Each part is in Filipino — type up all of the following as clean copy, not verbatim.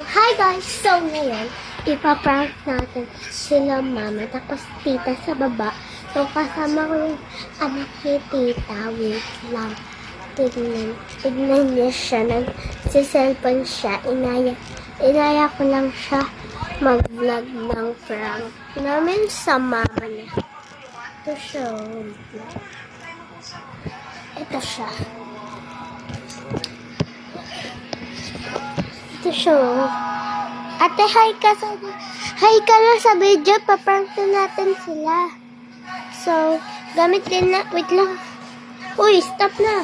Hi guys! So ngayon, ipaprank natin sila mama tapos tita sa baba. So kasama ko yung anak ni tita. Wait lang. Tignan niya siya. Nagsiselfon siya. Inaya ko lang siya mag-vlog ng prank namin sa mama niya. Ito siya. Ito siya. Ito siya. Ate, hi ka na sa video. Paprank na natin sila. So, gamit din na. Wait lang. Uy, stop na.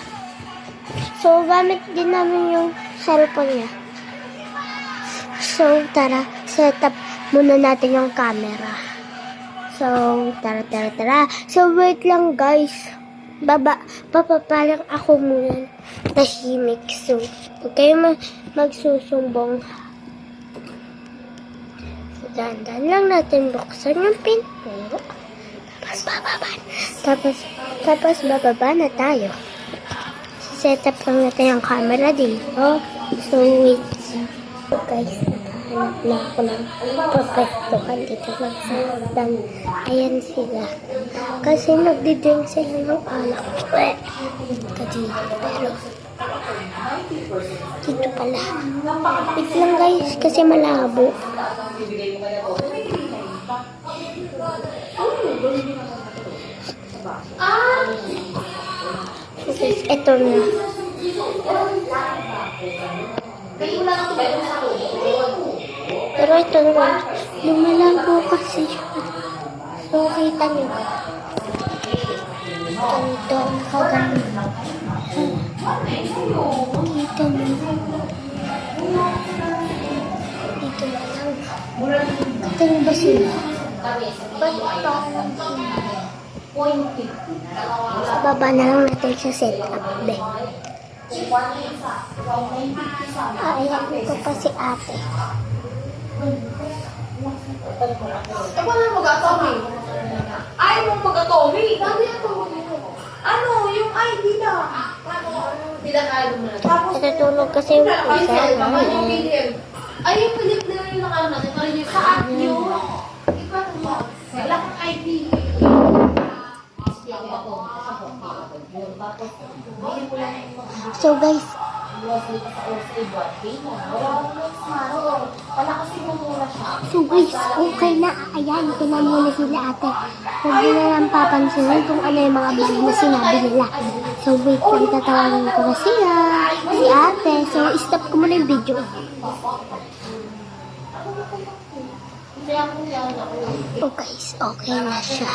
So, gamit din namin yung cellphone niya. So, tara. Set up muna natin yung camera. So, tara. So, wait lang guys. Papapalang ako muna. Tahimik. So, huwag kayo magsusumbong. So, dahan-dahan lang natin buksan yung pinto. Tapos bababa na tayo. Set up lang natin yung camera dito. So, wait. So, guys, nakahanap na ako ng papestuhan dito lang sa hagdan. Ayan sila. Kasi nagdi-drink sila ng alak. Ito dito. Pero, dito pala. Wait lang guys, kasi malabo. So guys, eto na. Pero ito naman, lumalabo kasi siya. So, kita nyo. Ganito, nakaganda. Kita nyo. Dito na lang. Kita nyo ba sila? Ba't parang sa baba na lang natin siya set up, be. Ayan, ito pa si ate. Ako na mag-atomi. Ayaw mo mag-atomi. Ano? Yung ID na. Hindi na kaya mo na. Natutulog kasi yung isa. Ay, yung Philip na yung nakano natin. Sa app yun. Wala kang ID. So guys, okay na. Ayan, ito na muna sila ate. Huwag nyo na lang papansinin kung ano yung mga bag na sinabi nila. So wait lang, tatawagin ko na sila. Si ate. So stop ko muna yung video. Oh guys, okay na siya.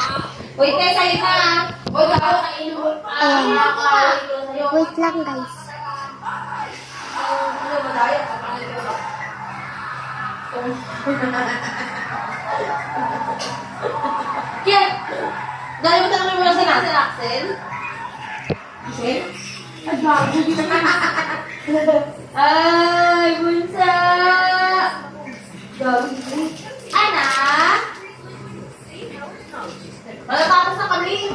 Wait, tayo sa'yo na. Wait, ako sa ino. Ayan. Wait lang guys. Kaya, dahil mo tanongin mo lang sa Axel? Axel? Ay, bunsa! Anak! Malatapos na kami!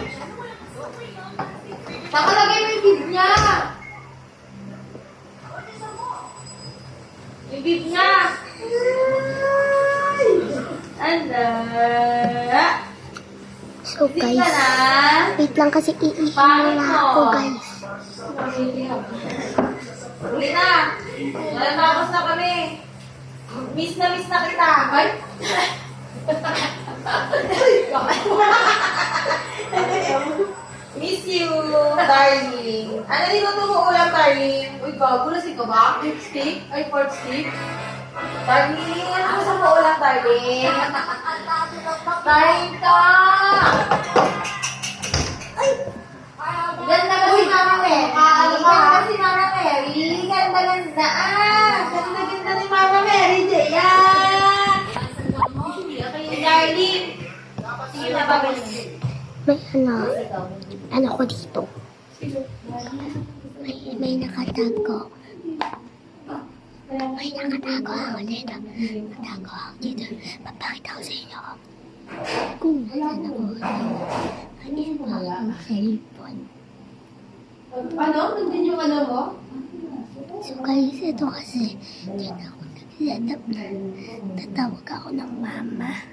Nakalagay mo yung bib niya! Yung bib niya! Anak! So guys, wait lang kasi iihi muna ako guys. Huli na! Malatapos na kami! Miss na kita! Ay! Miss you, darling. Ano niluto mo ulam, darling? Uy, gago na si ka ba? Lipstick? Ay, pork stick? Darling, ano gusto mo ulam, darling? Darling ka! Ay! Ganda ba si Mama Mary? Ganda si Mama Mary? Ganda ah! Ganda ni Mama Mary, Jaya! Darling! Sige na, babalik. May ano ko dito. May nakatago. May nakatago ako dito. Nakatago ako dito. Papakita ko sa inyo. Kung nasan ako. Ano ang cellphone. Ano? Nandun yung ano mo? So guys, ito kasi dyan ako nag Tatawag ako ng mama.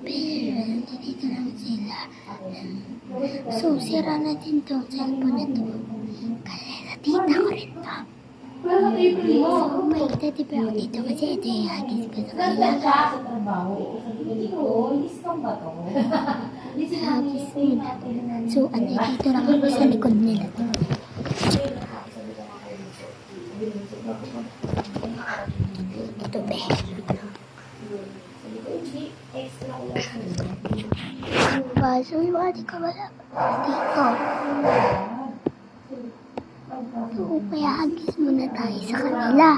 Pero nandito lang sila. So, sira na din tong cellphone na to. Kasi natita ko rin to. So, may teddy bear ako dito kasi ito yung hagis ko sa kanila. Hagis nila. So, dito lang ako sa likod nila to. Ito be. So, yung ate ko wala dito. So, kaya hagis muna tayo sa kanila.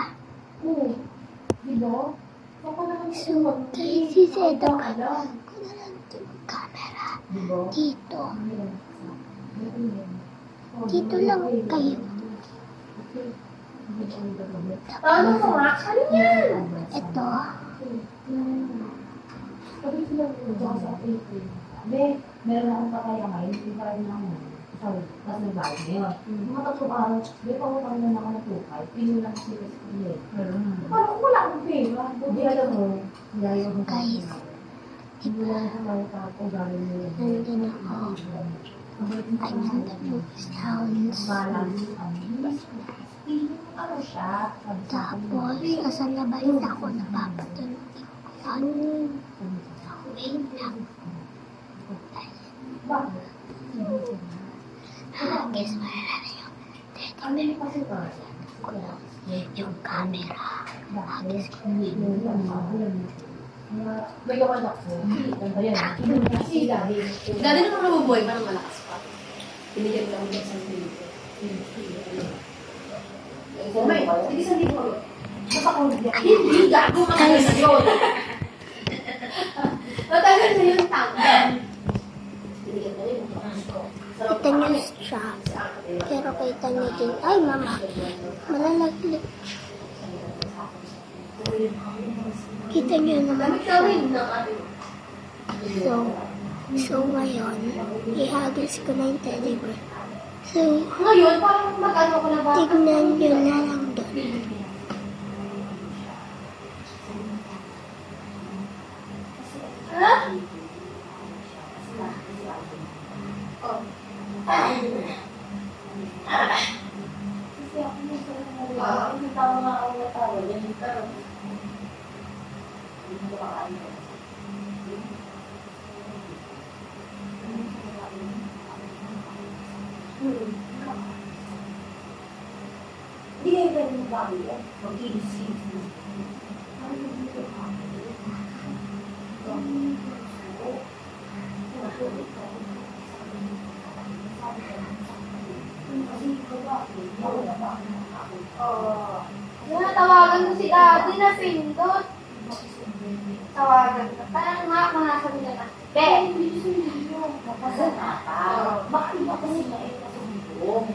So, kaya siset up ko na lang yung camera dito. Dito lang kayo. Ano mo nga? Ano yan? Ito. Meron akong kakaya ngayon, hindi pa rin naman. Sorry, tapos nagbayad ngayon. Mga tatlong araw, di pa ako kami na nakalapukay, pinulang kasi kasi kami. Parang wala akong pera. Hindi alam mo, ngayon ako. Guys, Pinulang sa mga tapo, galing mo yun. nandun ako. I want the blue sounds. Ano siya? Tapos, nasa labas ako napapatuloy ko yan. Wait lang. Guess wala na yung teddy bear. Yung camera. Guess ko. May kawan ako. Ganda yan. Dati naman nabubuhay, parang malakas pa. Binigyan ko lang ng isang dito. May, hindi sa dito. Hindi, gago matagal na yun. Matagal na yung tanggal. Binigyan ko rin. Kita niyo siya. Pero kita niyo din. Ay, mama. Malalaglag. Kita niyo naman siya. So ngayon, ihagis ko na yung teddy bear. So, Ngayon, parang mag-ano ko na ba? tignan nyo na lang doon. Ha? Oh. Hindi tama nga ako natawa. Yan yung pero. Hindi kayo ganun bago yan. Mag-iisip. Tawagan ko si Daddy na pindot. Tawagan ko. Parang nga ako nasa nila na. Be! Bakit ba kasi maikasubong?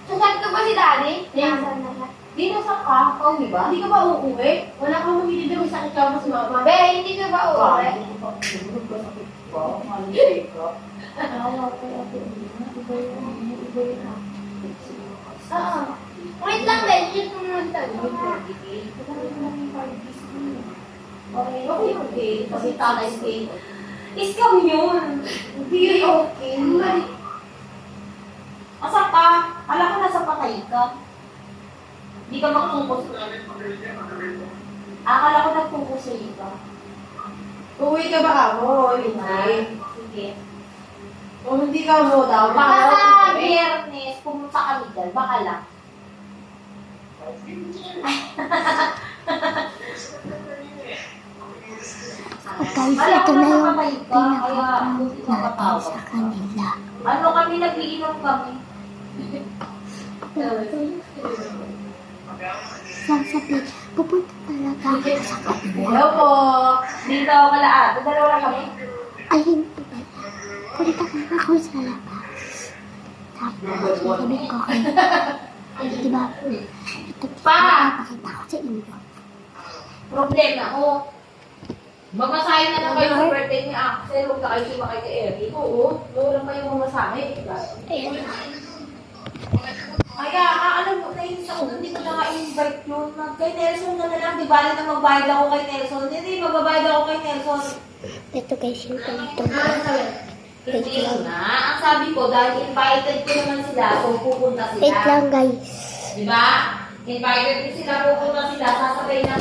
Sasali ka ba si Daddy? Nasaan na siya? Di na sa ka? Pauwi ba? Hindi ka ba uuwi? Wala kang mamili daw sa sakit ka mas mama. Be, hindi ka ba uuwi? Wait lang, Ben. Yun mo naman tayo. Okay. Kasi tatay stay. Scam yun. Hindi okay. Asa ka? Alam ko nasa patay ka. Hindi ka mag-focus. Akala ko nag-focus sa iba. Uwi ka ba ako? Hindi. Sige. Kung hindi ka mo daw, Baka baka sa biyernes, pumunta kami dyan. Baka lang. Guys, ito na yung pinaka-prank natin sa kanila. Ano kami, nag-iinom kami. Sasabihin, pupunta talaga ako sa kanila. Hello po. Dito ako kalaan. Dalawa lang kami. Ay, hindi ba? Punta ka na ako sa labas. Tapos, sabi ko kayo. Diba? Ito, Pa! pinapakita ko sa inyo. Problema ko. Mamasahin na lang kayo sa birthday ni Axel. Huwag ka kayo sumakay kay Eric. Oo, doon pa yung mamasahin. Ayan. Kaya, alam mo, nainis ako, hindi ko na nga-invite yun. Kay Nelson na lang, di ba na magbayad ako kay Nelson? Hindi, magbabayad ako kay Nelson. Ito guys, yung ganito. Hindi na. Ang sabi ko, dahil invited ko naman sila, so pupunta sila. Wait lang guys. Diba? Invited ko sila, pupunta sila, sasabay na